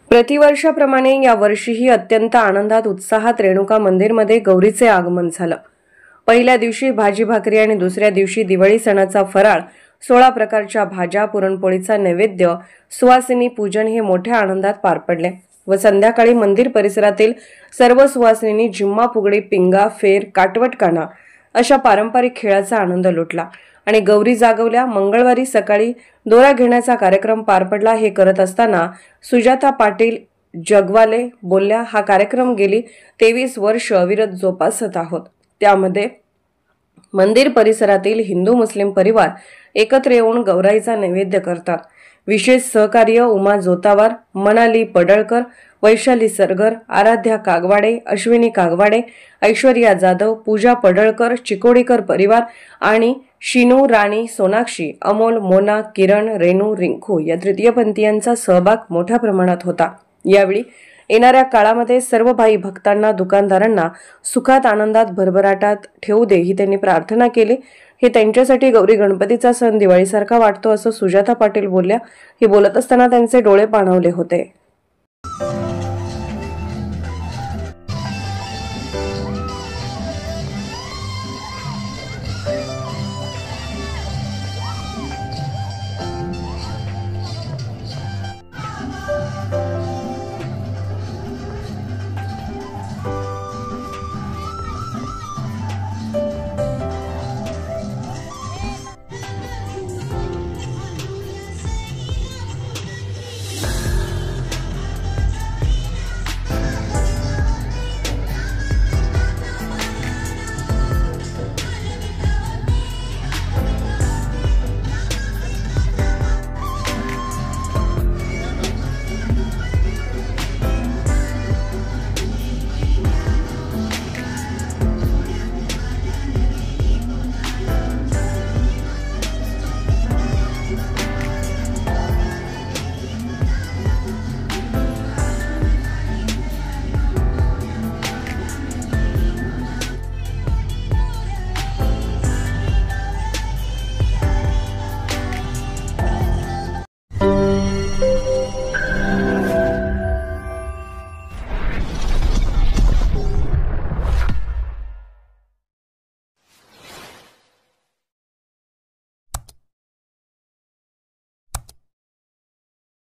प्रतिवर्षाप्रमाणे यावर्षीही अत्यंत आनंदात उत्साहात रेणुका मंदिरमध्ये गौरीचे आगमन झालं। पहिल्या दिवशी भाजी भाकरी आणि दुसऱ्या दिवशी दिवाळी सणाचा फराळ, 16 प्रकारच्या भाज्या, पुरणपोळीचा नैवेद्य, सुवासिनी पूजन हे मोठ्या आनंदात पार पडले व संध्याकाळी मंदिर परिसरातील सर्व सुवासिनींनी जिम्मा फुगडी, पिंगा, फेर, काटवट काना अशा पारंपरिक खेळाचा आनंद लुटला आणि गौरी जागवल्या। मंगळवारी सकाळी दोरा घेण्याचा कार्यक्रम पार पडला। हे करत असताना सुजाता पाटील जगवाले बोलल्या, हा कार्यक्रम गेली 23 वर्ष अविरत जोपासत आहोत। त्यामध्ये मंदिर परिसरातील हिंदू मुस्लिम परिवार एकत्र येऊन गौराईचा नैवेद्य करतात। विशेष सहकार्य उमा जोतावार, मनाली पडळकर, वैशाली सरगर, आराध्या कागवाडे, अश्विनी कागवाडे, ऐश्वर्या जाधव, पूजा पडळकर, चिकोडीकर परिवार आणि शिनू, राणी, सोनाक्षी, अमोल, मोना, किरण, रेणू, रिंकू या तृतीयपंथीयांचा सहभाग मोठ्या प्रमाणात होता। यावेळी येणाऱ्या काळामध्ये सर्व भाई भक्तांना, दुकानदारांना सुखात आनंदात भरभराटात ठेवू दे ही त्यांनी प्रार्थना केली। हे त्यांच्यासाठी गौरी गणपतीचा सण दिवाळीसारखा वाटतो असं सुजाता पाटील बोलल्या। हे बोलत असताना त्यांचे डोळे पाणावले होते।